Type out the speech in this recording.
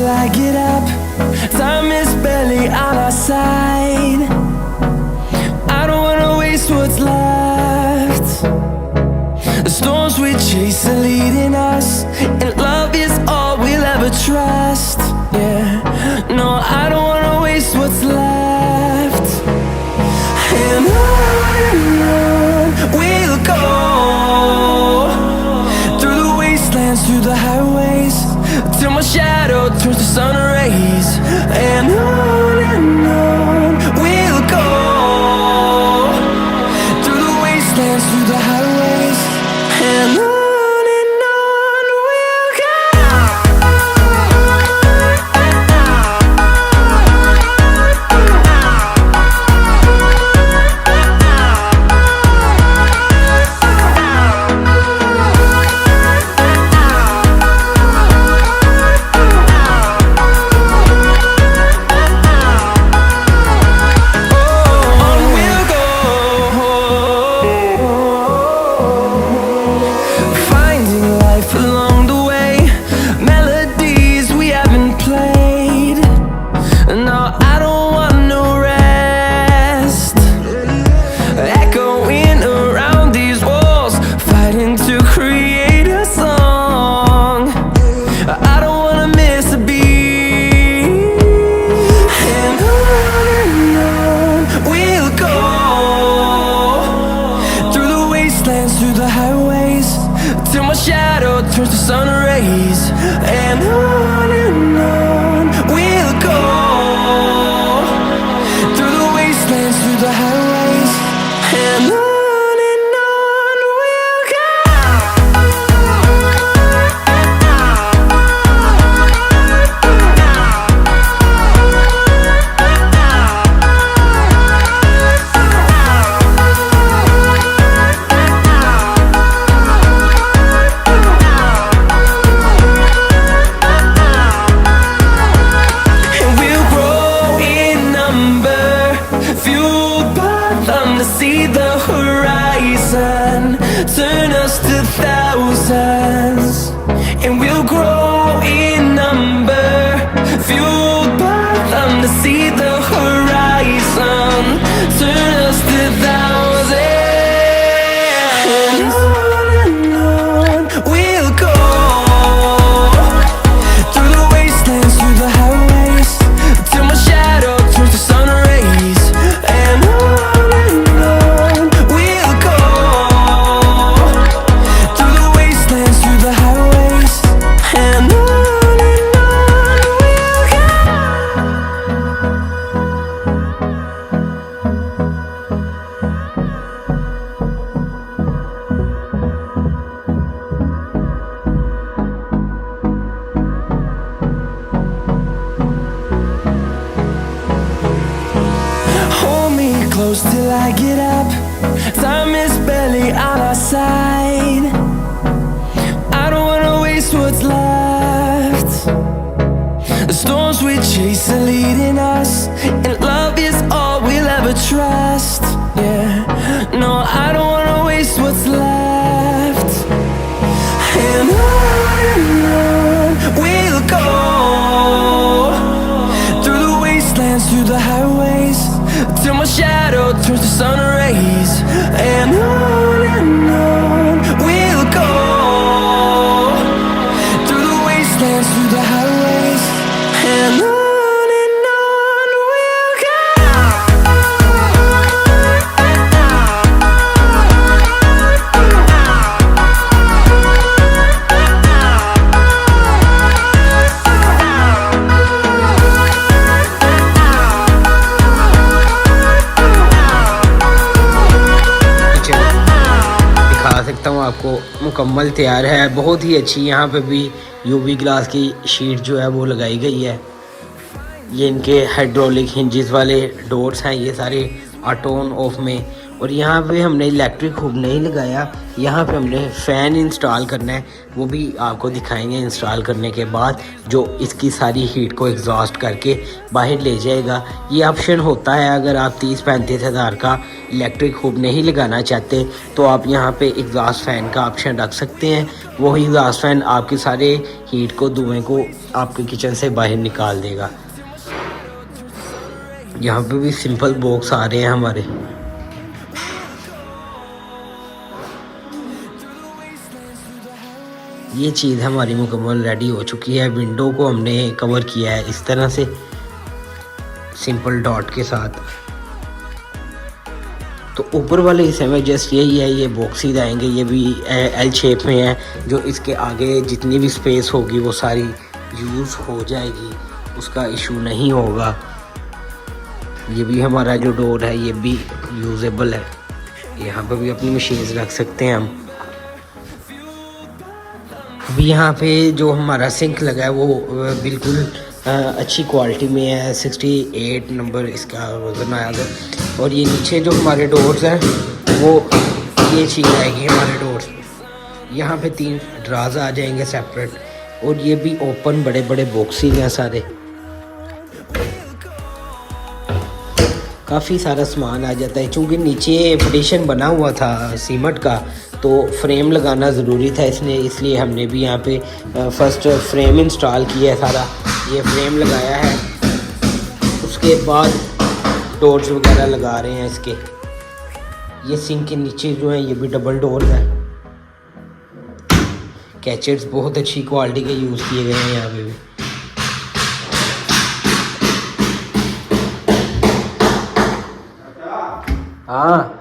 till I get up. Time is barely on our side. I don't wanna waste what's left. The storms we chase are leading us, and love is all we'll ever trust. Yeah, no, I don't wanna waste what's left. And on we'll go, through the wastelands, through the highways, till my shadow turns to sun rays. And on we'll go, through the wastelands, through the highways, and on we'll go. Through the highways, till my shadow turns to sun rays. And on we'll go, through the wastelands, through the highways, and on we'll go. See the horizon turn us to thousands, and we'll grow in number, fueled by them to see the horizon turn us to thousands. And on we'll go, through the wastelands, through the highways, till my shadow turns to sun rays. And close till I get up. Time is barely on our side. I don't wanna waste what's left. The storms we chase are leading us, and love is all we'll ever trust. Yeah, no, I don't wanna waste what's left. And on we'll go, through the wastelands, through the highways, till my shadow turns to sun rays. And on we'll go, through the wastelands, through the highways, and on we'll go. सकता हूँ आपको मुकम्मल तैयार है, बहुत ही अच्छी। यहाँ पे भी यूवी ग्लास की शीट जो है वो लगाई गई है। ये इनके हाइड्रोलिक हिंजेस वाले डोर्स हैं, ये सारे ऑटो ऑन ऑफ में और यहाँ पे हमने इलेक्ट्रिक खूब नहीं लगाया, यहाँ पे हमने फ़ैन इंस्टॉल करना है, वो भी आपको दिखाएंगे इंस्टॉल करने के बाद, जो इसकी सारी हीट को एग्जॉस्ट करके बाहर ले जाएगा। ये ऑप्शन होता है अगर आप 30-35 हज़ार का इलेक्ट्रिक खूब नहीं लगाना चाहते तो आप यहाँ पे एग्जॉस्ट फ़ैन का ऑप्शन रख सकते हैं। वही एग्जॉस्ट फ़ैन आपके सारे हीट को, धुएँ को आपके किचन से बाहर निकाल देगा। यहाँ पे भी सिंपल बॉक्स आ रहे हैं हमारे। ये चीज़ हमारी मुकम्मल रेडी हो चुकी है। विंडो को हमने कवर किया है इस तरह से सिंपल डॉट के साथ। तो ऊपर वाले हिस्से में जस्ट यही है, ये बॉक्सेस आएंगे, ये भी एल शेप में है, जो इसके आगे जितनी भी स्पेस होगी वो सारी यूज़ हो जाएगी, उसका इशू नहीं होगा। ये भी हमारा जो डोर है ये भी यूजेबल है, यहाँ पर भी अपनी मशीन्स रख सकते हैं हम। अभी यहाँ पे जो हमारा सिंक लगा है वो बिल्कुल अच्छी क्वालिटी में है, 68 नंबर इसका वज़न आया था। और ये नीचे जो हमारे डोर्स हैं वो ये चीज़ आएगी हमारे डोर्स, यहाँ पे 3 ड्राज आ जाएंगे सेपरेट, और ये भी ओपन बड़े बड़े बॉक्सेस हैं सारे, काफ़ी सारा सामान आ जाता है। चूँकि नीचे पार्टीशन बना हुआ था सीमेंट का तो फ्रेम लगाना ज़रूरी था इसलिए हमने भी यहाँ पे फर्स्ट फ्रेम इंस्टॉल किया है सारा, ये फ्रेम लगाया है, उसके बाद डोर्स वगैरह लगा रहे हैं इसके। ये सिंक के नीचे जो है ये भी डबल डोर है, कैचेट्स बहुत अच्छी क्वालिटी के यूज़ किए गए हैं यहाँ पे भी। हाँ